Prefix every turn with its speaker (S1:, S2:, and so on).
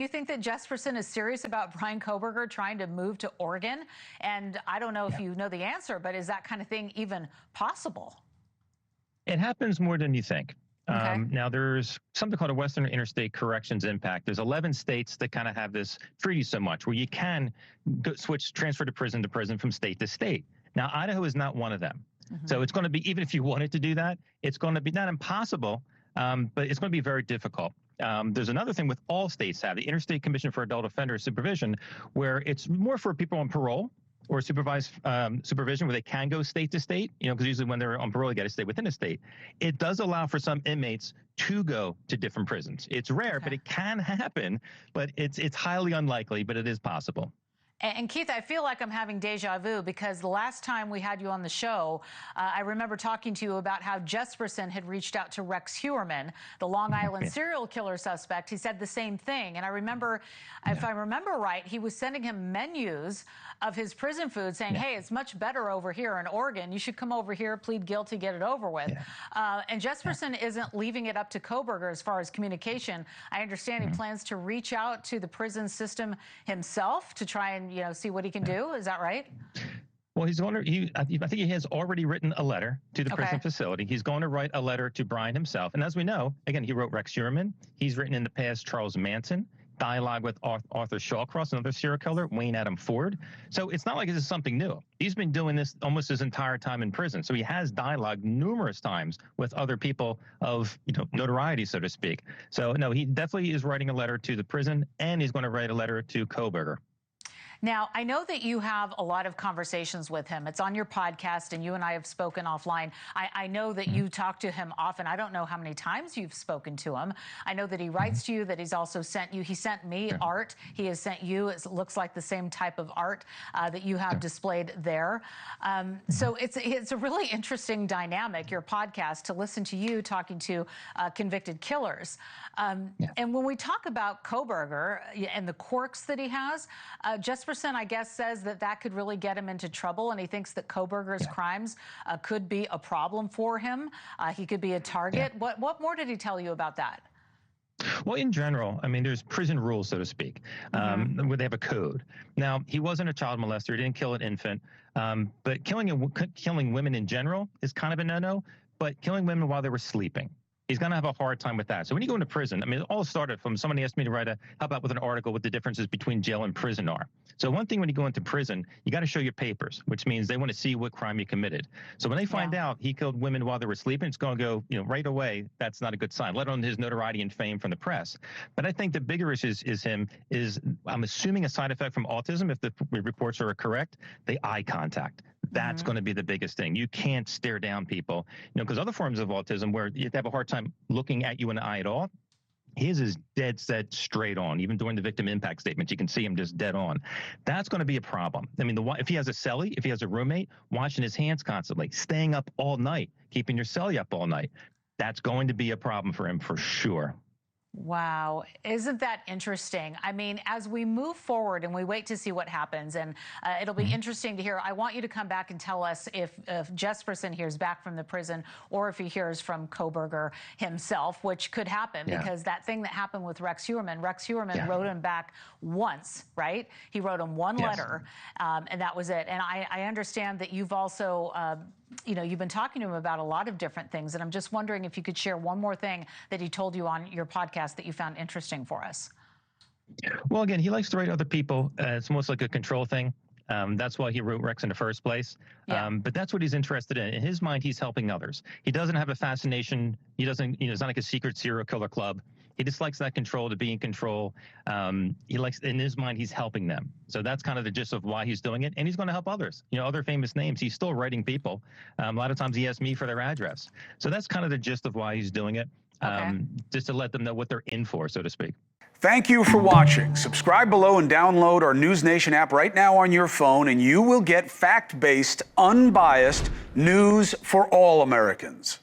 S1: You think that Jesperson is serious about Bryan Kohberger trying to move to Oregon? And I don't know if you know the answer, but is that kind of thing even possible?
S2: It happens more than you think.
S1: Okay.
S2: Now, there's something called a Western Interstate Corrections Impact. There's 11 states that kind of have this treaty so much where you can transfer to prison from state to state. Now, Idaho is not one of them. So it's going to be, even if you wanted to do that, it's going to be not impossible, but it's going to be very difficult. There's another thing with all states have the Interstate Commission for Adult Offender Supervision, where it's more for people on parole or supervised supervision where they can go state to state, because usually when they're on parole, they got to stay within a state. It does allow for some inmates to go to different prisons. It's rare, but it can happen, but it's highly unlikely, but it is possible.
S1: And Keith, I feel like I'm having deja vu because the last time we had you on the show, I remember talking to you about how Jesperson had reached out to Rex Heuermann, the Long Island serial killer suspect. He said the same thing. And I remember, if I remember right, he was sending him menus of his prison food saying, hey, it's much better over here in Oregon. You should come over here, plead guilty, get it over with. And Jesperson isn't leaving it up to Kohberger as far as communication. I understand he plans to reach out to the prison system himself to try and see what he can do. Is that right?
S2: Well, I think he has already written a letter to the prison facility. He's going to write a letter to Bryan himself. And as we know, again, he wrote Rex Heuermann. He's written in the past Charles Manson, dialogue with Arthur Shawcross, another serial killer, Wayne Adam Ford. So it's not like this is something new. He's been doing this almost his entire time in prison. So he has dialogue numerous times with other people of notoriety, so to speak. So no, he definitely is writing a letter to the prison, and he's going to write a letter to Kohberger.
S1: Now, I know that you have a lot of conversations with him. It's on your podcast, and you and I have spoken offline. I know that you talk to him often. I don't know how many times you've spoken to him. I know that he writes to you, that he's also sent you. He sent me art. He has sent you, it looks like the same type of art that you have displayed there. So it's a really interesting dynamic, your podcast, to listen to you talking to convicted killers. And when we talk about Kohberger and the quirks that he has, Jesperson, I guess, says that could really get him into trouble, and he thinks that Kohberger's crimes could be a problem for him. He could be a target. What more did he tell you about that?
S2: Well, in general, I mean, there's prison rules, so to speak, where they have a code. Now, he wasn't a child molester. He didn't kill an infant. But killing women in general is kind of a no-no, but killing women while they were sleeping, he's going to have a hard time with that. So when you go into prison, I mean, it all started from somebody asked me to help out with an article what the differences between jail and prison are. So one thing when you go into prison, you got to show your papers, which means they want to see what crime you committed. So when they find out he killed women while they were sleeping, it's going to go, right away, that's not a good sign, let alone his notoriety and fame from the press. But I think the bigger issue is I'm assuming a side effect from autism, if the reports are correct, the eye contact. That's going to be the biggest thing. You can't stare down people, because other forms of autism where you have a hard time looking at you in the eye at all, his is dead set straight on. Even during the victim impact statements, you can see him just dead on. That's going to be a problem. I mean, if he has a cellie, if he has a roommate, washing his hands constantly, staying up all night, keeping your cellie up all night, that's going to be a problem for him for sure.
S1: Wow. Isn't that interesting? I mean, as we move forward and we wait to see what happens, and it'll be interesting to hear. I want you to come back and tell us if Jesperson hears back from the prison or if he hears from Kohberger himself, which could happen because that thing that happened with Rex Heuermann wrote him back once, right? He wrote him one letter, and that was it. And I understand that you've also you've been talking to him about a lot of different things, and I'm just wondering if you could share one more thing that he told you on your podcast that you found interesting for us.
S2: Well, again, he likes to write other people. It's almost like a control thing. That's why he wrote Rex in the first place. But that's what he's interested in. In his mind, he's helping others. He doesn't have a fascination. He doesn't, it's not like a secret serial killer club. He just likes that control, to be in control. He likes, in his mind, he's helping them. So that's kind of the gist of why he's doing it. And he's going to help others, other famous names. He's still writing people. A lot of times he asks me for their address. So that's kind of the gist of why he's doing it. Just to let them know what they're in for, so to speak.
S3: Thank you for watching. Subscribe below and download our NewsNation app right now on your phone, and you will get fact-based, unbiased news for all Americans.